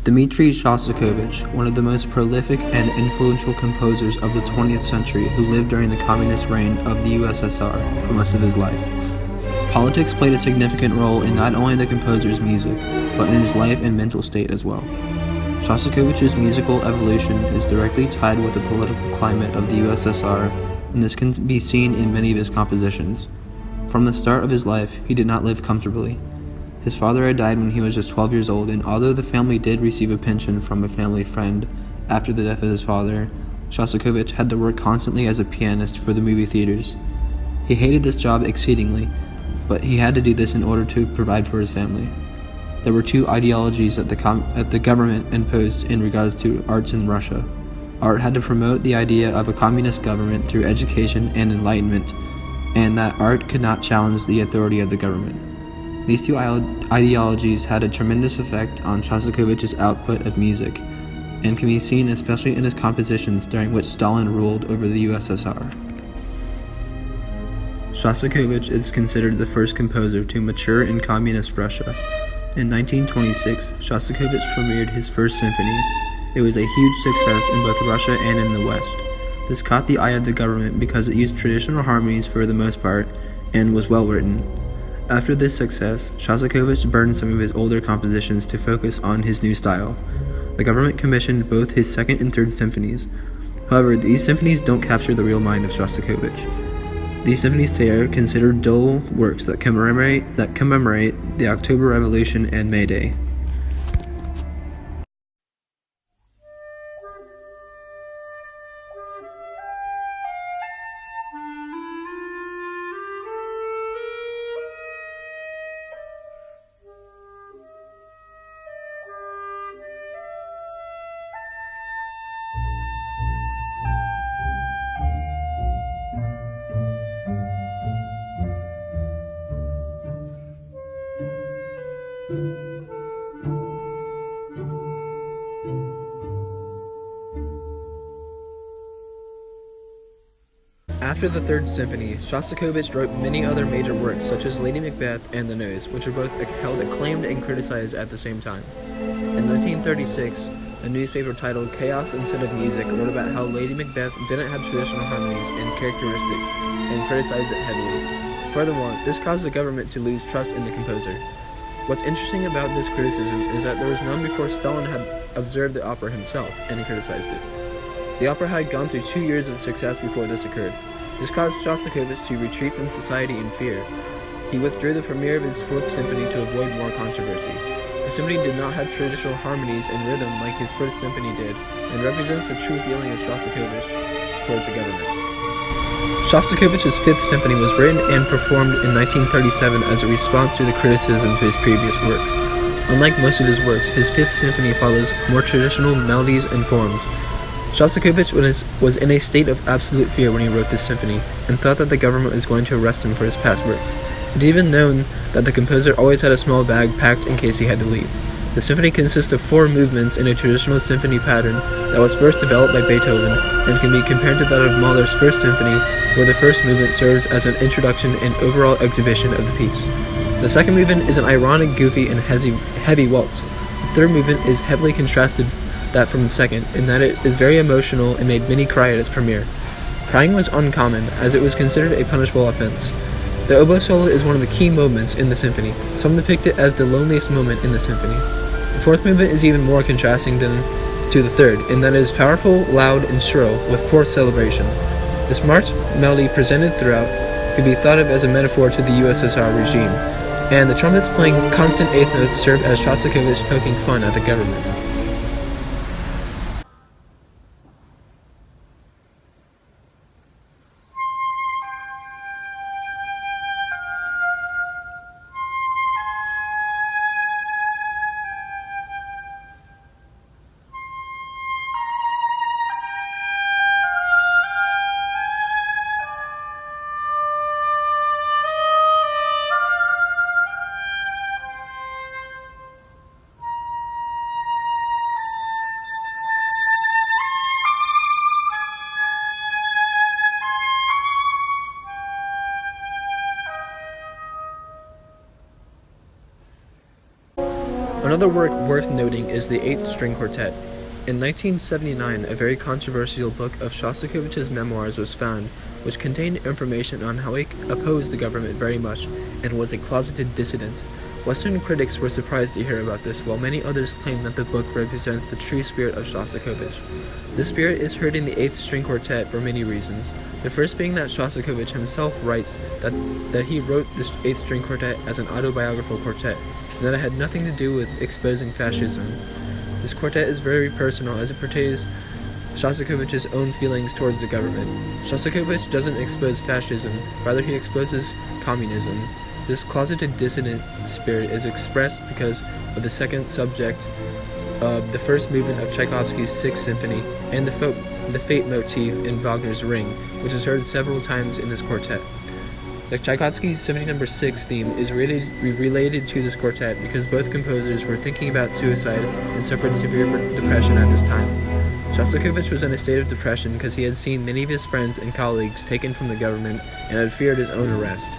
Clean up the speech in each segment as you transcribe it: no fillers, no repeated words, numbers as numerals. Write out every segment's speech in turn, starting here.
Dmitri Shostakovich, one of the most prolific and influential composers of the 20th century who lived during the communist reign of the USSR for most of his life. Politics played a significant role in not only the composer's music, but in his life and mental state as well. Shostakovich's musical evolution is directly tied with the political climate of the USSR, and this can be seen in many of his compositions. From the start of his life, he did not live comfortably. His father had died when he was just 12 years old, and although the family did receive a pension from a family friend after the death of his father, Shostakovich had to work constantly as a pianist for the movie theaters. He hated this job exceedingly, but he had to do this in order to provide for his family. There were two ideologies that the government imposed in regards to arts in Russia. Art had to promote the idea of a communist government through education and enlightenment, and that art could not challenge the authority of the government. These two ideologies had a tremendous effect on Shostakovich's output of music, and can be seen especially in his compositions during which Stalin ruled over the USSR. Shostakovich is considered the first composer to mature in communist Russia. In 1926, Shostakovich premiered his first symphony. It was a huge success in both Russia and in the West. This caught the eye of the government because it used traditional harmonies for the most part and was well written. After this success, Shostakovich burned some of his older compositions to focus on his new style. The government commissioned both his second and third symphonies. However, these symphonies don't capture the real mind of Shostakovich. These symphonies today are considered dull works that commemorate the October Revolution and May Day. After the Third Symphony, Shostakovich wrote many other major works such as Lady Macbeth and The Nose, which were both held acclaimed and criticized at the same time. In 1936, a newspaper titled Chaos Instead of Music wrote about how Lady Macbeth didn't have traditional harmonies and characteristics, and criticized it heavily. Furthermore, this caused the government to lose trust in the composer. What's interesting about this criticism is that there was none before Stalin had observed the opera himself and criticized it. The opera had gone through 2 years of success before this occurred. This caused Shostakovich to retreat from society in fear. He withdrew the premiere of his Fourth Symphony to avoid more controversy. The symphony did not have traditional harmonies and rhythm like his First Symphony did, and represents the true feeling of Shostakovich towards the government. Shostakovich's Fifth Symphony was written and performed in 1937 as a response to the criticism to his previous works. Unlike most of his works, his Fifth Symphony follows more traditional melodies and forms. Shostakovich was in a state of absolute fear when he wrote this symphony, and thought that the government was going to arrest him for his past works. It even known that the composer always had a small bag packed in case he had to leave. The symphony consists of 4 movements in a traditional symphony pattern that was first developed by Beethoven, and can be compared to that of Mahler's First Symphony, where the first movement serves as an introduction and overall exhibition of the piece. The second movement is an ironic, goofy, and heavy waltz. The third movement is heavily contrasted that from the second, in that it is very emotional and made many cry at its premiere. Crying was uncommon, as it was considered a punishable offense. The oboe solo is one of the key moments in the symphony. Some depict it as the loneliest moment in the symphony. The fourth movement is even more contrasting to the third, in that it is powerful, loud, and shrill, with forced celebration. This march melody presented throughout could be thought of as a metaphor to the USSR regime, and the trumpets playing constant eighth notes serve as Shostakovich poking fun at the government. Another work worth noting is the Eighth String Quartet. In 1979, a very controversial book of Shostakovich's memoirs was found, which contained information on how he opposed the government very much and was a closeted dissident. Western critics were surprised to hear about this, while many others claimed that the book represents the true spirit of Shostakovich. This spirit is heard in the Eighth String Quartet for many reasons. The first being that Shostakovich himself writes that he wrote the Eighth String Quartet as an autobiographical quartet, and that it had nothing to do with exposing fascism. This quartet is very personal as it portrays Shostakovich's own feelings towards the government. Shostakovich doesn't expose fascism, rather he exposes communism. This closeted dissident spirit is expressed because of the second subject of the first movement of Tchaikovsky's Sixth Symphony and the fate motif in Wagner's Ring, which is heard several times in this quartet. The Tchaikovsky Symphony No. 6 theme is related to this quartet because both composers were thinking about suicide and suffered severe depression at this time. Shostakovich was in a state of depression because he had seen many of his friends and colleagues taken from the government and had feared his own arrest.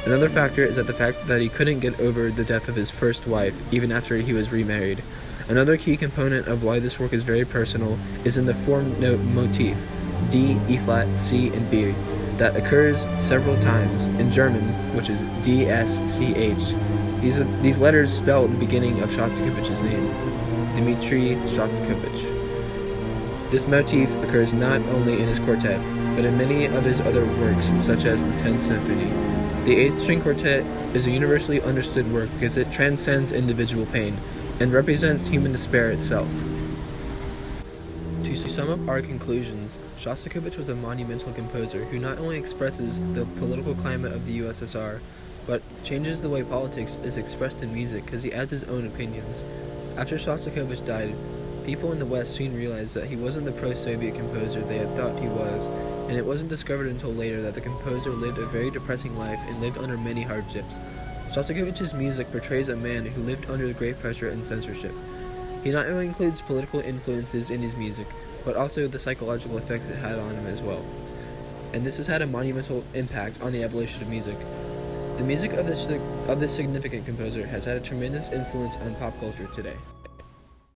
Another factor is the fact that he couldn't get over the death of his first wife, even after he was remarried. Another key component of why this work is very personal is in the form note motif, D, E flat, C, and B, that occurs several times in German, which is D-S-C-H. These letters spell the beginning of Shostakovich's name, Dmitri Shostakovich. This motif occurs not only in his quartet, but in many of his other works, such as the 10th Symphony. The Eighth String Quartet is a universally understood work because it transcends individual pain and represents human despair itself. To sum up our conclusions, Shostakovich was a monumental composer who not only expresses the political climate of the USSR, but changes the way politics is expressed in music because he adds his own opinions. After Shostakovich died, people in the West soon realized that he wasn't the pro-Soviet composer they had thought he was, and it wasn't discovered until later that the composer lived a very depressing life and lived under many hardships. Shostakovich's music portrays a man who lived under great pressure and censorship. He not only includes political influences in his music, but also the psychological effects it had on him as well. And this has had a monumental impact on the evolution of music. The music of this significant composer has had a tremendous influence on pop culture today.